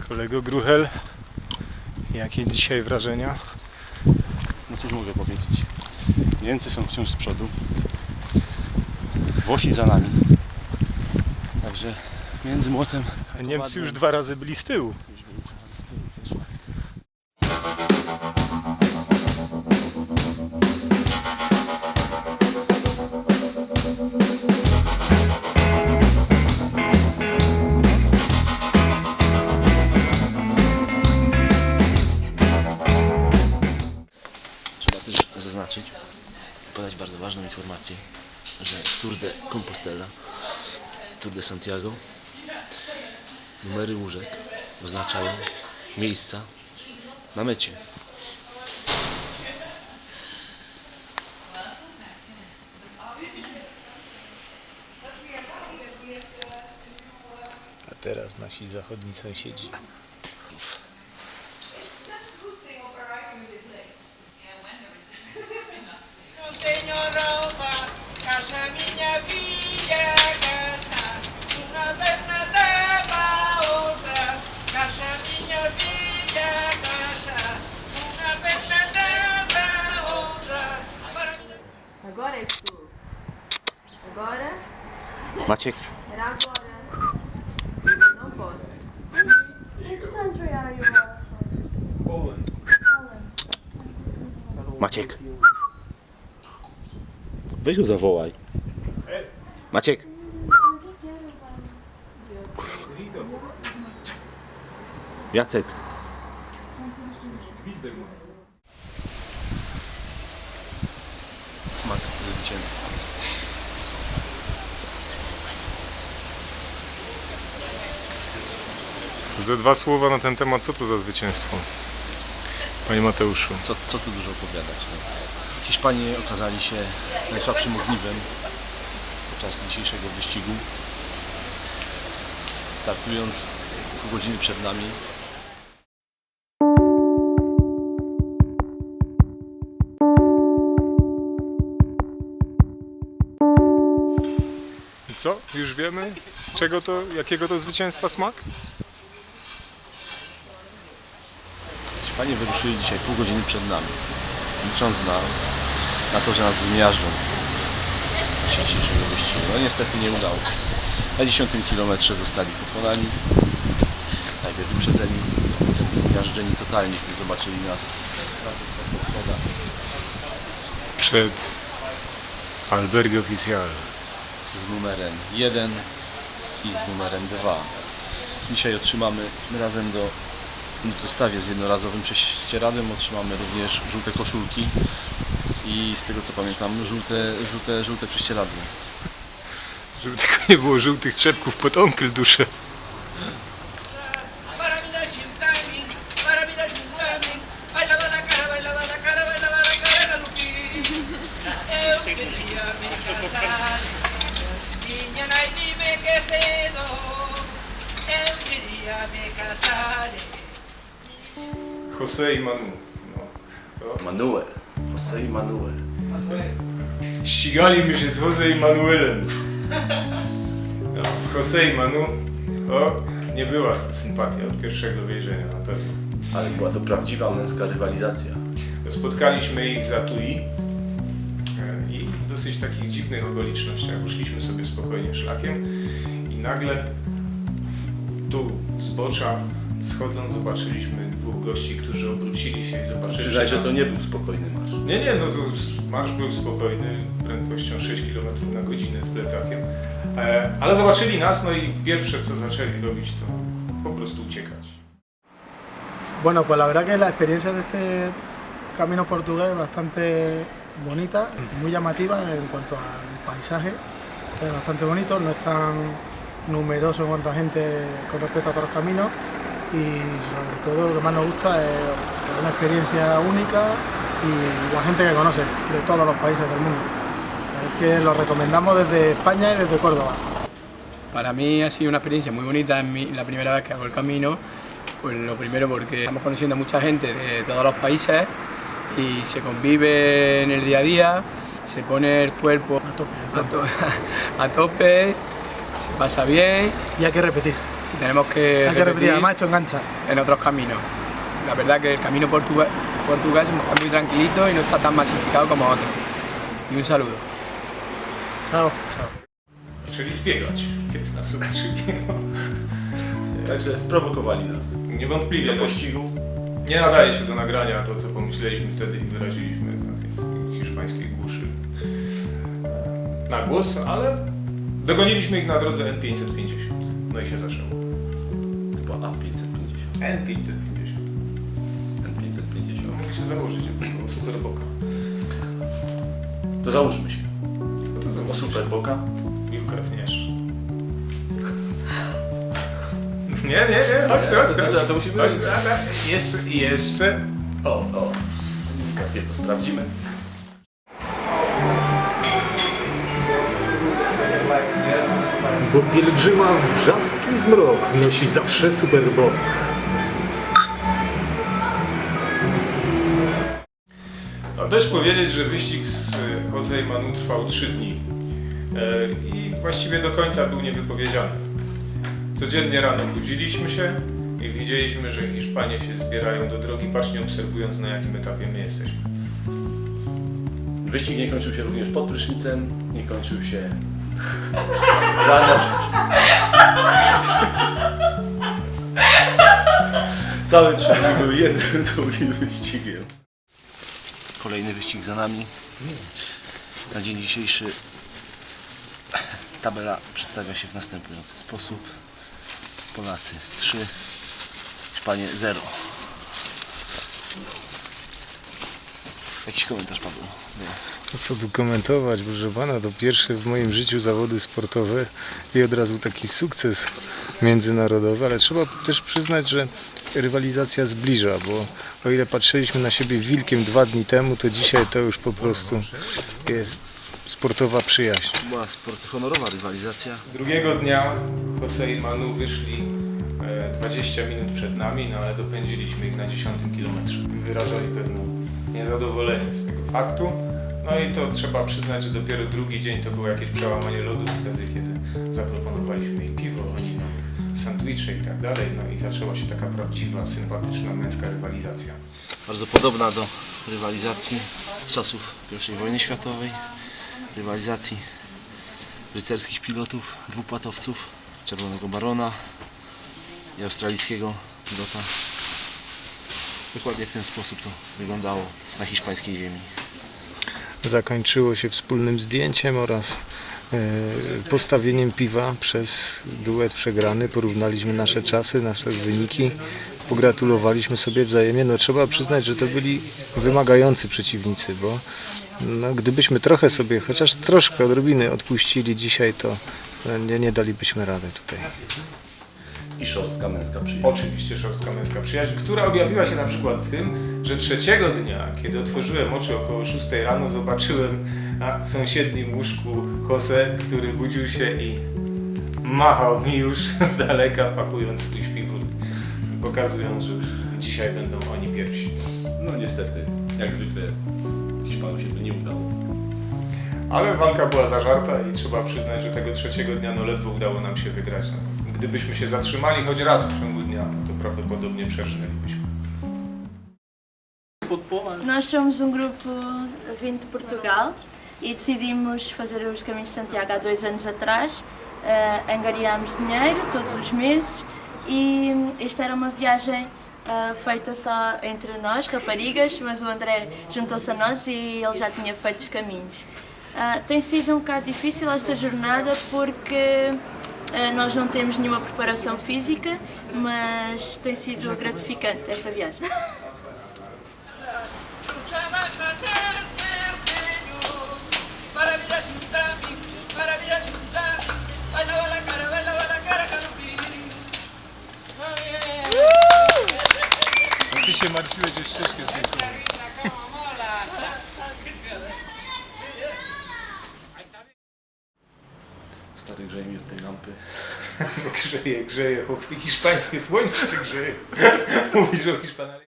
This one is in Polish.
Kolego Gruchel, jakie dzisiaj wrażenia? No cóż mogę powiedzieć. Niemcy są wciąż z przodu. Włosi za nami. Także między młotem A Niemcy już 2 razy byli z tyłu. już byli coraz z tyłu, też fakt. Trzeba też zaznaczyć, podać bardzo ważną informację, że z Tour de Compostela, Tour de Santiago, numery łóżek oznaczają miejsca na mecie. A teraz nasi zachodni sąsiedzi. Agora és tu. Agora Maciek, era agora. Não posso. Which country are you from? Poland. Maciek. Weź go zawołaj. Maciek. Jacek. Smak zwycięstwa. Ze 2 słowa na ten temat, co to za zwycięstwo? Panie Mateuszu. Co tu dużo opowiadać. No. Hiszpanie okazali się najsłabszym ogniwem podczas dzisiejszego wyścigu. Startując pół godziny przed nami. I co? Już wiemy, jakiego to zwycięstwa smak? Hiszpanie wyruszyli dzisiaj pół godziny przed nami, licząc na to, że nas zmiażdżą w dzisiejszego wyścigu. No niestety nie udało się. Na 10 kilometrze zostali pokonani, najpierw wyprzedzeni, potem zmiażdżeni totalnie, kiedy zobaczyli nas na podchodach. Przed Albergue Oficial. Z numerem 1 i z numerem 2. Dzisiaj otrzymamy razem w zestawie z jednorazowym prześcieradłem otrzymamy również żółte koszulki i z tego co pamiętam żółte prześcieradło. Żeby tylko nie było żółtych czepków pod onkel duszę. José i Manu. No, to Manuel. José i Manuel. ścigali mnie się z José i Manuelem. No, José i Manu, nie była to sympatia od pierwszego wejrzenia na pewno. Ale była to prawdziwa męska rywalizacja. Spotkaliśmy ich za Tui i w dosyć takich dziwnych okolicznościach. Szliśmy sobie spokojnie szlakiem i nagle tu zbocza schodząc zobaczyliśmy 2 gości, którzy obrócili się i zobaczyli. Przyznaj, że to nie był spokojny marsz. Nie, no to marsz był spokojny, prędkością 6 km na godzinę z plecakiem. Ale zobaczyli nas, no i pierwsze co zaczęli robić to po prostu uciekać. Bueno, pues la verdad que la experiencia de este camino portugués es bastante bonita, muy llamativa en cuanto al paisaje, que es bastante bonito, no es tan numeroso en cuanto a gente con respecto a otros caminos, y sobre todo lo que más nos gusta es que es una experiencia única y la gente que conoce de todos los países del mundo. O sea, es que lo recomendamos desde España y desde Córdoba. Para mí ha sido una experiencia muy bonita, la primera vez que hago el camino. Pues lo primero porque estamos conociendo a mucha gente de todos los países y se convive en el día a día, se pone el cuerpo a tope, se pasa bien. Y hay que repetir. Y tenemos que repetir, además esto engancha. En otros caminos. La verdad que el camino portugués está muy tranquilito y no está tan masificado como otros. Y un saludo. Chao. Czyli zbiegać, kiedy nas zobaczyli. No. Także sprowokowali nas. Niewątpliwie Do pościgu. nie nadaje się do nagrania to, co pomyśleliśmy wtedy i wyraziliśmy na tej hiszpańskiej głuszy na głos, ale dogoniliśmy ich na drodze N550. No i się zaczęło. Chyba A550. N550. N550. Mogę się założyć, jakby było super boka. To załóżmy się. No to O zobacz. super boka. I ukradniesz. Nie, chodź. To musimy... Chodź, jeszcze. O. Najpierw to sprawdzimy. Bo pielgrzyma w brzaski zmrok nosi zawsze super bok. No też powiedzieć, że wyścig z José Manu trwał 3 dni i właściwie do końca był niewypowiedziany. Codziennie rano budziliśmy się i widzieliśmy, że Hiszpanie się zbierają do drogi, bacznie obserwując, na jakim etapie my jesteśmy. Wyścig nie kończył się również pod prysznicem, nie kończył się rano. Całe 3 dni były jednym długim wyścigiem. Kolejny wyścig za nami. Na dzień dzisiejszy tabela przedstawia się w następujący sposób. Polacy 3, Hiszpanie 0. Jakiś komentarz, Paweł? Nie. No co tu komentować, proszę pana, to pierwsze w moim życiu zawody sportowe i od razu taki sukces międzynarodowy, ale trzeba też przyznać, że rywalizacja zbliża, bo o ile patrzyliśmy na siebie wilkiem 2 dni temu, to dzisiaj to już po prostu jest sportowa przyjaźń. Była honorowa rywalizacja. Drugiego dnia José i Manu wyszli 20 minut przed nami, no ale dopędziliśmy ich na 10 kilometrze. Wyrażali pewne niezadowolenie z tego faktu. No i to trzeba przyznać, że dopiero drugi dzień to było jakieś przełamanie lodu wtedy, kiedy zaproponowaliśmy im piwo, oni nam sandwicze i tak dalej. No i zaczęła się taka prawdziwa, sympatyczna, męska rywalizacja. Bardzo podobna do rywalizacji z czasów I wojny światowej. Rywalizacji rycerskich pilotów, dwupłatowców, Czerwonego Barona i australijskiego pilota. Dokładnie w ten sposób to wyglądało na hiszpańskiej ziemi. Zakończyło się wspólnym zdjęciem oraz postawieniem piwa przez duet przegrany. Porównaliśmy nasze czasy, nasze wyniki. Pogratulowaliśmy sobie wzajemnie. No, trzeba przyznać, że to byli wymagający przeciwnicy, bo no, gdybyśmy trochę sobie, chociaż troszkę odrobiny odpuścili dzisiaj, to nie dalibyśmy rady tutaj. I szorstka męska przyjaźń. Oczywiście szorstka męska przyjaźń, która objawiła się na przykład w tym, że trzeciego dnia, kiedy otworzyłem oczy około 6 rano, zobaczyłem na sąsiednim łóżku José, który budził się i machał mi już z daleka, pakując swój śpiwór, pokazując, że dzisiaj będą oni pierwsi. No niestety, jak zwykle Hiszpanom się to nie udało. Ale walka była zażarta i trzeba przyznać, że tego trzeciego dnia no ledwo udało nam się wygrać. No, gdybyśmy się zatrzymali choć raz w ciągu dnia, no to prawdopodobnie przeżnęlibyśmy. Nós somos grupo vindo de Portugal e decidimos fazer os Caminhos de Santiago há 2 anos atrás. Angariámos dinheiro todos os meses e esta era uma viagem feita só entre nós, raparigas, mas o André juntou-se a nós e ele já tinha feito os caminhos. Tem sido bocado difícil esta jornada porque nós não temos nenhuma preparação física, mas tem sido gratificante esta viagem. Woo! się martwiłeś, że ścieżkę zwiększyłeś. Stary, grzeje mi od tej lampy. Grzeje, chłopie, hiszpańskie słońce się grzeje. Mówisz o Hiszpanii.